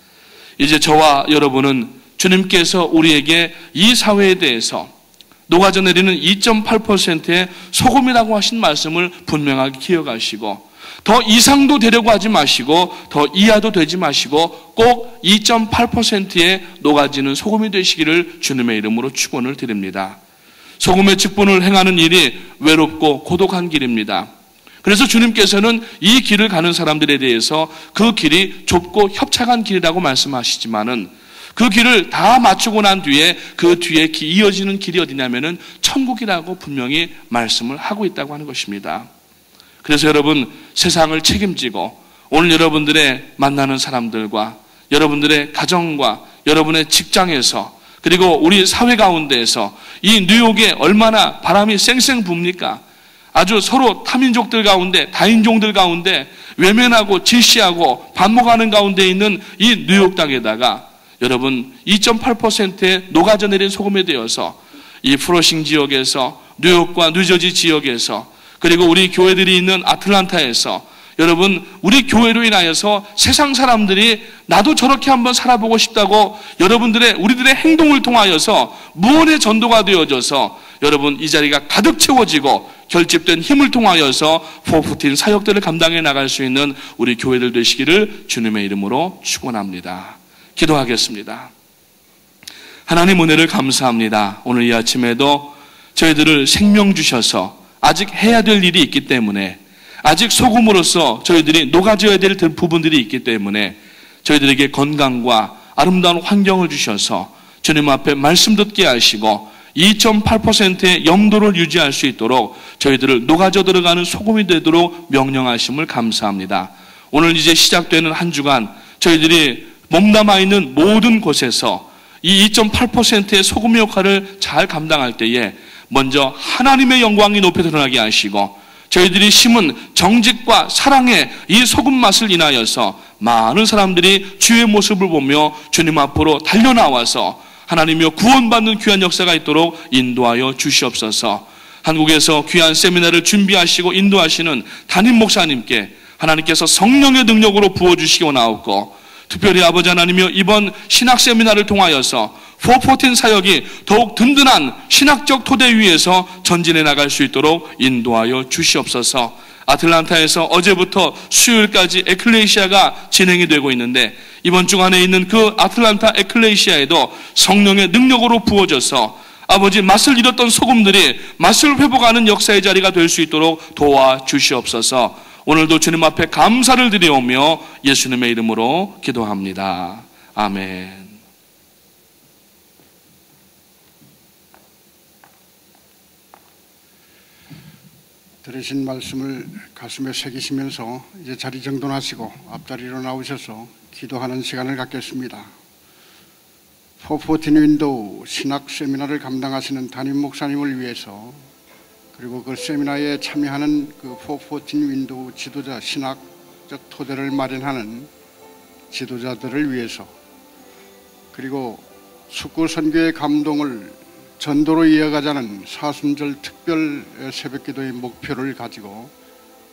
이제 저와 여러분은 주님께서 우리에게 이 사회에 대해서 녹아져 내리는 2.8%의 소금이라고 하신 말씀을 분명하게 기억하시고 더 이상도 되려고 하지 마시고 더 이하도 되지 마시고 꼭 2.8%의 녹아지는 소금이 되시기를 주님의 이름으로 축원을 드립니다. 소금의 직분을 행하는 일이 외롭고 고독한 길입니다. 그래서 주님께서는 이 길을 가는 사람들에 대해서 그 길이 좁고 협착한 길이라고 말씀하시지만은 그 길을 다 맞추고 난 뒤에 그 뒤에 이어지는 길이 어디냐면은 천국이라고 분명히 말씀을 하고 있다고 하는 것입니다. 그래서 여러분, 세상을 책임지고 오늘 여러분들의 만나는 사람들과 여러분들의 가정과 여러분의 직장에서 그리고 우리 사회 가운데에서 이 뉴욕에 얼마나 바람이 쌩쌩 붑니까? 아주 서로 타민족들 가운데, 다인종들 가운데 외면하고 질시하고 반목하는 가운데 있는 이 뉴욕 땅에다가 여러분 2.8%의 녹아져 내린 소금에 되어서 이 프로싱 지역에서 뉴욕과 뉴저지 지역에서 그리고 우리 교회들이 있는 아틀란타에서 여러분 우리 교회로 인하여서 세상 사람들이 나도 저렇게 한번 살아보고 싶다고 우리들의 행동을 통하여서 무언의 전도가 되어져서 여러분 이 자리가 가득 채워지고 결집된 힘을 통하여서 414 사역들을 감당해 나갈 수 있는 우리 교회들 되시기를 주님의 이름으로 축원합니다. 기도하겠습니다. 하나님 은혜를 감사합니다. 오늘 이 아침에도 저희들을 생명 주셔서 아직 해야 될 일이 있기 때문에 아직 소금으로서 저희들이 녹아져야 될 부분들이 있기 때문에 저희들에게 건강과 아름다운 환경을 주셔서 주님 앞에 말씀 듣게 하시고 2.8%의 염도를 유지할 수 있도록 저희들을 녹아져 들어가는 소금이 되도록 명령하심을 감사합니다. 오늘 이제 시작되는 한 주간 저희들이 몸담아 있는 모든 곳에서 이 2.8%의 소금의 역할을 잘 감당할 때에 먼저 하나님의 영광이 높이 드러나게 하시고 저희들이 심은 정직과 사랑의 이 소금 맛을 인하여서 많은 사람들이 주의 모습을 보며 주님 앞으로 달려나와서 하나님이여 구원받는 귀한 역사가 있도록 인도하여 주시옵소서. 한국에서 귀한 세미나를 준비하시고 인도하시는 담임 목사님께 하나님께서 성령의 능력으로 부어주시기 원하옵고 특별히 아버지 하나님이여 이번 신학 세미나를 통하여서 414 사역이 더욱 든든한 신학적 토대 위에서 전진해 나갈 수 있도록 인도하여 주시옵소서. 아틀란타에서 어제부터 수요일까지 에클레시아가 진행이 되고 있는데 이번 주간에 있는 그 아틀란타 에클레시아에도 성령의 능력으로 부어져서 아버지 맛을 잃었던 소금들이 맛을 회복하는 역사의 자리가 될 수 있도록 도와주시옵소서. 오늘도 주님 앞에 감사를 드리오며 예수님의 이름으로 기도합니다. 아멘. 들으신 말씀을 가슴에 새기시면서 이제 자리 정돈하시고 앞자리로 나오셔서 기도하는 시간을 갖겠습니다. 414 윈도우 신학 세미나를 감당하시는 담임 목사님을 위해서 그리고 그 세미나에 참여하는 그 414 윈도우 지도자 신학적 토대를 마련하는 지도자들을 위해서 그리고 숙구 선교의 감동을 전도로 이어가자는 사순절 특별 새벽기도의 목표를 가지고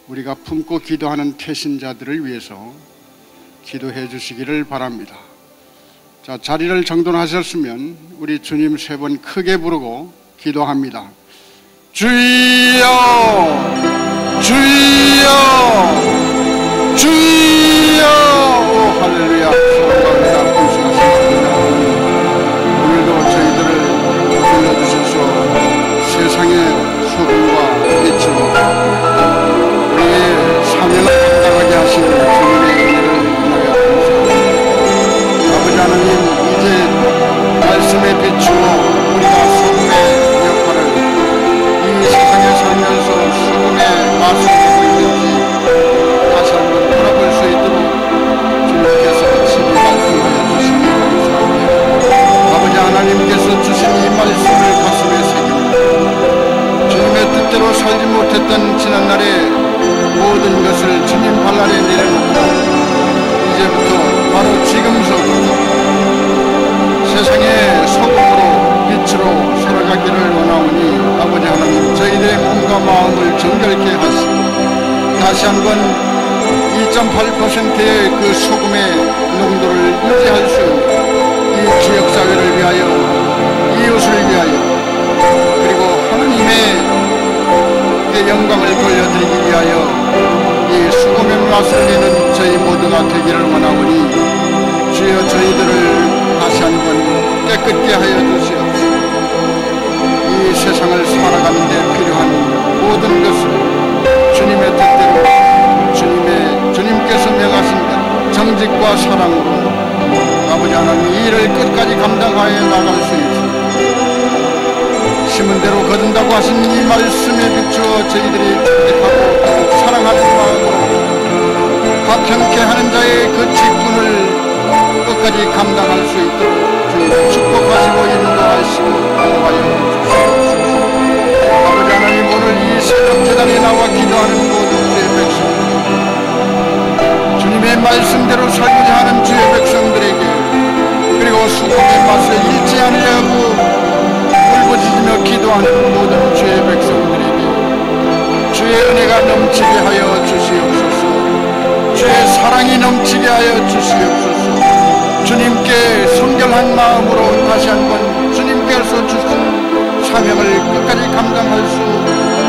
우리가 품고 기도하는 태신자들을 위해서 기도해 주시기를 바랍니다. 자, 자리를 정돈하셨으면 우리 주님 세 번 크게 부르고 기도합니다. 주여 주여 주여. 오 할렐루야. 사랑합니다. 감사합니다. 오늘도 저희들을 불러주셔서 세상의 소금과 빛으로 우리의 사명을 감당하게 하시는 주님의 은혜를 인하여 감사합니다. 아버지 하나님, 이제 말씀에 비추어 우리가 소금의 역할을 이 세상에 살면서 소금의 맛을 보고 있는지 다시 한번 돌아볼 수 있도록 주님께서 친히 말씀하여 주시기 감사합니다. 아버지 하나님께서 주신 이 말씀을 가슴에 새깁니다. 주님의 뜻대로 살지 못했던 지난날의 모든 것을 주님 발 아래 내려놓고 이제부터 바로 지금서부터 세상의 소금으로 빛으로 살아가기를 원하오니 아버지 하나님, 저희들의 몸과 마음을 정결케 하시고 다시 한번 2.8%의 그 소금의 농도를 유지할 수 있는 이 지역사회를 위하여, 이웃을 위하여, 그리고 하나님의 영광을 돌려드리기 위하여 이 소금의 맛을 내는 저희 모두가 되기를 원하오니 주여 저희들을 다시 한번 깨끗게 하여 주시옵소서. 이 세상을 살아가는 데 필요한 모든 것을 주님의 뜻대로 정직과 사랑으로 아버지 하나님 이 일을 끝까지 감당하여 나갈 수 있습니다. 심은 대로 거둔다고 하신 이 말씀에 비추어 저희들이 정직하고 더욱 사랑하는 마음으로 화평케 하는 자의 그 직분을 끝까지 감당할 수 있도록 주님 축복하시고 인도하시고 보호하여 주시옵소서. 아버지 하나님 오늘 이 새벽 제단에 나와 기도하는 모든 주의 백성들, 주님의 말씀대로 살고자 하는 주의 백성들에게 그리고 수고의 맛을 잃지 않으려고 울부짖으며 기도하는 모든 주의 백성들에게 주의 은혜가 넘치게 하여 주시옵소서. 주의 사랑이 넘치게 하여 주시옵소서. 주님께 성결한 마음으로 다시 한번 주님께서 주신 사명을 끝까지 감당할 수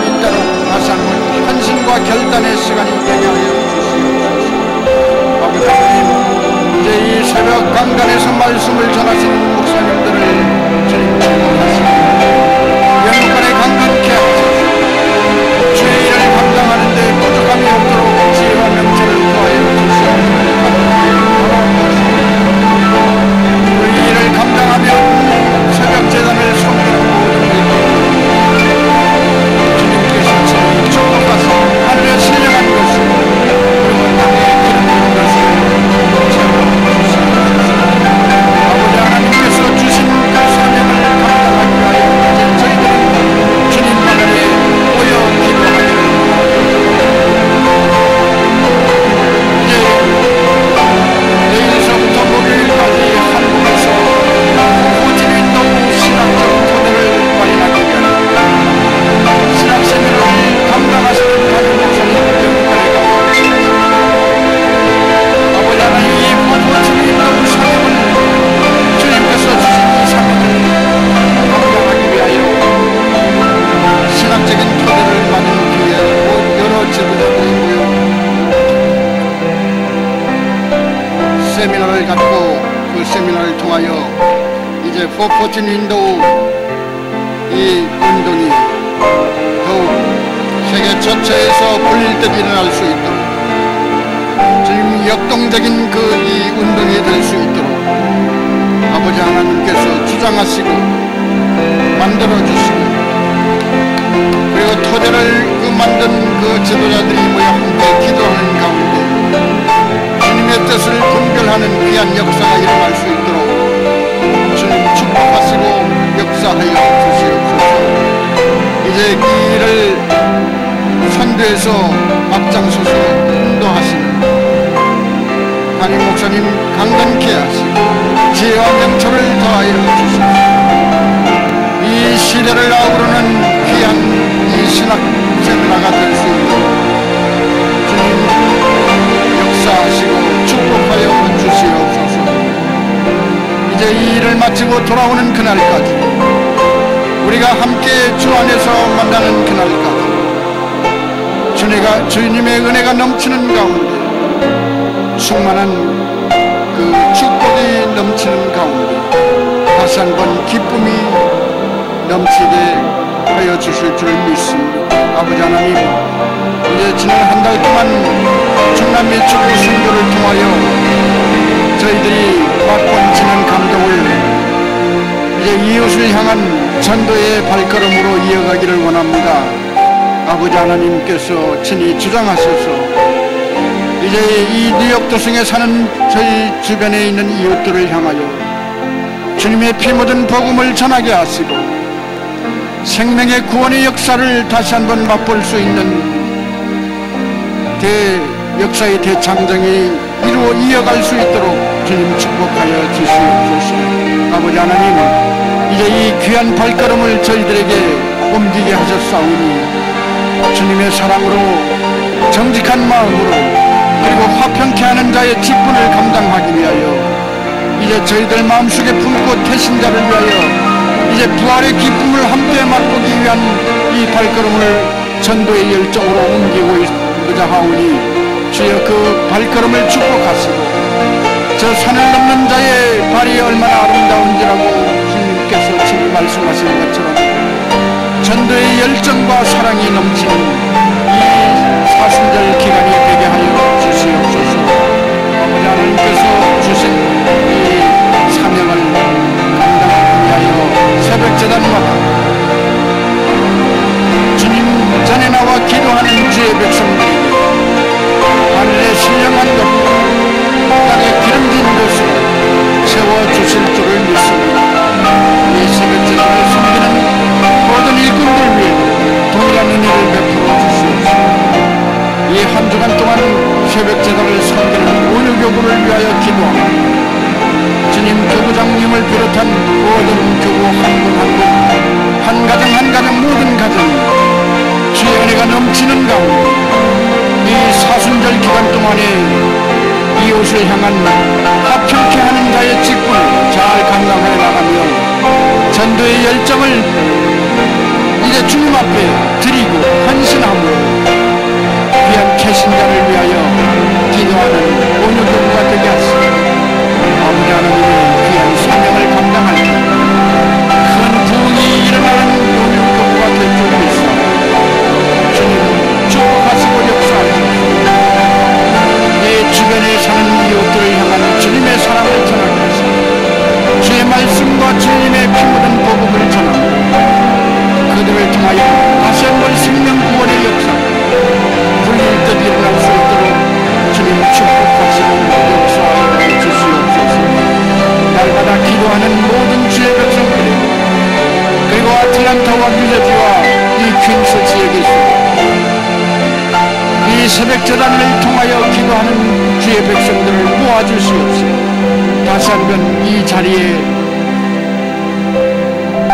있도록 다시 한번 헌신과 결단의 시간이 되게 하여 주시옵소서. 아버지 하나님, 이제 이 새벽 강단에서 말씀을 전하시는 목사님들을 주님 축복하시고 영육간에 강건케 하소서. 주의 일을 감당하는 데 부족함이 없도록 지혜와 명철을 더하여 주시옵소서. 그 일을 감당하며 새벽 제단을 섬기는 주님께서 친히 축복하사 하늘에 신령한 것을 그리고 땅에 기름진 것을 채워 주시옵소서. 아버지 하나님께서 주신 그 사명을 감당하기 위하여 이제 저희들은 주님 하늘에 모여 기도하기를 이제 내일서부터 목요일까지 한국에서 호지민동 신학적 토대를 마련하기 위하여 신학생활을 감당하시는 담임 목사님 영광을 아버지 하나님 이 호지민동 사명을 주님께서 주신 이 사명을 감당하기 위하여 신학적인 토대를 마련하기 위해 여러 지도자들이 모여 세미나를 갖고 그 세미나를 통하여 이제 포포틴 윈도우 이 운동이 더욱 세계 전체에서 불일듯 일어날 수 있도록 주님 역동적인 그 이 운동이 될 수 있도록 아버지 하나님께서 주장하시고 만들어주시고 그리고 토대를 그 만든 그 지도자들이 모여 함께 기도하는 가운데 주님의 뜻을 분별하는 귀한 역사가 일어날 수 있도록 주님 축복하시고 역사하여 주시옵소서. 이제 이 일을 선두에서 앞장서서 인도하시는 담임 목사님 강건케 하시고 지혜와 명철을 더하여 주시옵소서. 이 시대를 아우르는 귀한 이 신학 세미나가 될 수 있도록 주님 역사하시고 축복하여 주시옵소서. 이제 이 일을 마치고 돌아오는 그날까지 우리가 함께 주 안에서 만나는 그날까지 주님의 은혜가 넘치는 가운데 충만한 그 축복이 넘치는 가운데 다시 한번 기쁨이 넘치게 하여 주실 줄 믿습니다. 아버지 하나님, 이제 지난 한 달 동안 충남 및 축구 선교를 통하여 저희들이 맛본 지난 감동을 이제 이웃을 향한 전도의 발걸음으로 이어가기를 원합니다. 아버지 하나님께서 친히 주장하셔서 이제 이 뉴욕 도성에 사는 저희 주변에 있는 이웃들을 향하여 주님의 피 묻은 복음을 전하게 하시고 생명의 구원의 역사를 다시 한번 맛볼 수 있는 역사의 대창정이 이어갈 수 있도록 주님 축복하여 주시옵소서. 아버지 하나님, 이제 이 귀한 발걸음을 저희들에게 옮기게 하셨사오니 주님의 사랑으로 정직한 마음으로 그리고 화평케 하는 자의 직분을 감당하기 위하여 이제 저희들 마음속에 품고 태신자를 위하여 이제 부활의 기쁨을 함께 맛보기 위한 이 발걸음을 전도의 열정으로 옮기고 있고자 하오니 주여 그 발걸음을 축복하시고 저 산을 넘는 자의 발이 얼마나 아름다운지라고 주님께서 친히 말씀하시는 것처럼 전도의 열정과 사랑이 넘치는 이 사순절 기간이 되게 하여 주시옵소서. 아버지 하나님 새벽 제단을 섬기는 온유교구를 위하여 기도합니다. 주님, 교구장님을 비롯한 모든 교구 한 분 한 분, 한 가정 한 가정, 모든 가정 주의 은혜가 넘치는 가운데 이 사순절 기간 동안에 이웃을 향한 화평케 하는 자의 직분을 잘 감당해 나가며 전도의 열정을 이제 주님 앞에 드리고 헌신함으로 귀한 개신자를 위하여 기도하는 온유교구가 되게 하시고 아버지 하나님의 귀한 사명을 감당할 때 큰 부흥이 일어나는 온유교구가 될 줄 믿습니다. 주님 축복하시고 역사하시옵소서. 내 주변에 사는 이웃들을 향한 주님의 사랑을 전하게 하시고 주의 말씀과 주님의 피 묻은 복음을 전하고 그들을 통하여 다시 한번 생명 구원의 역사 불릴 듯 일어날 수 있도록 주님 축복하시고 역사하여 주시옵소서. 날마다 기도하는 모든 주의 백성들이 그리고 아틀란타와 뉴저지와 이 퀸스 지역에서 이 새벽 재단을 통하여 기도하는 주의 백성들을 모아주시옵소서. 다시 한번 이 자리에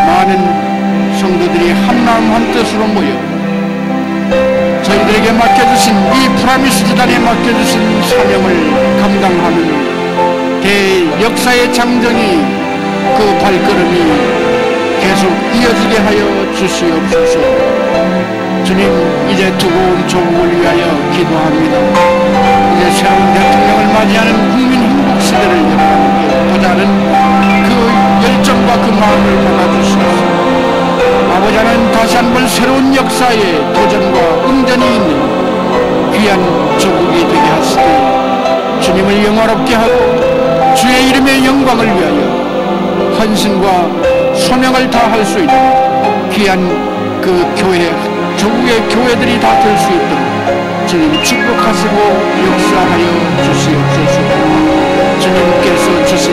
많은 성도들이 한마음 한뜻으로 모여 저희들에게 맡겨주신 이 프라미스 재단에 맡겨주신 사명을 감당하는 대역사의 장정이 그 발걸음이 계속 이어지게 하여 주시옵소서. 주님, 이제 두고 온 조국을 위하여 기도합니다. 이제 새로운 대통령을 맞이하는 국민 행복 시대를 열어가는 보자는 그 열정과 그 마음을 받아주시옵소서. 아버지 하나님, 다시 한번 새로운 역사의 도전과 응전이 있는 귀한 조국이 되게 하시되 주님을 영화롭게 하고 주의 이름의 영광을 위하여 헌신과 소명을 다할 수 있는 귀한 그 교회, 조국의 교회들이 다 될 수 있도록 주님 축복하시고 역사하여 주시옵소서. 주님께서 주신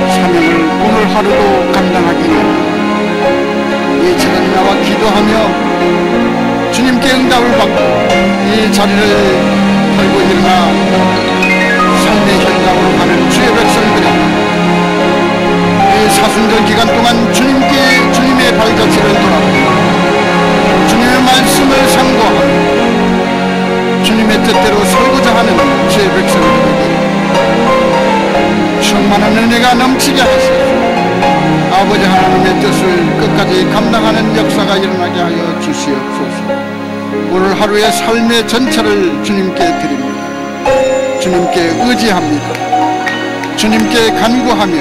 사명을 오늘 하루도 감당하기 위하여 이 재단에 나와 기도하며 주님께 응답을 받고 이 자리를 털고 일어나 삶의 현장으로 가는 주의 백성들이 이 사순절 기간 동안 주님의 발자취를 돌아보고 주님의 말씀을 상고하고 주님의 뜻대로 살고자 하는 주의 백성들에게 충만한 은혜가 넘치게 하시고 아버지 하나님의 뜻을 끝까지 감당하는 역사가 일어나게 하여 주시옵소서. 오늘 하루의 삶의 전체를 주님께 드립니다. 주님께 의지합니다. 주님께 간구하며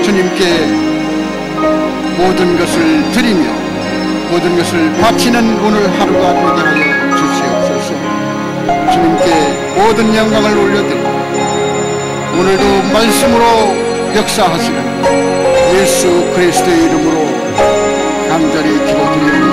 주님께 모든 것을 드리며 모든 것을 바치는 오늘 하루가 되게 하여 주시옵소서. 주님께 모든 영광을 올려드리고 오늘도 말씀으로 역사하시는 예수 그리스도의 이름으로 간절히 기도드립니다.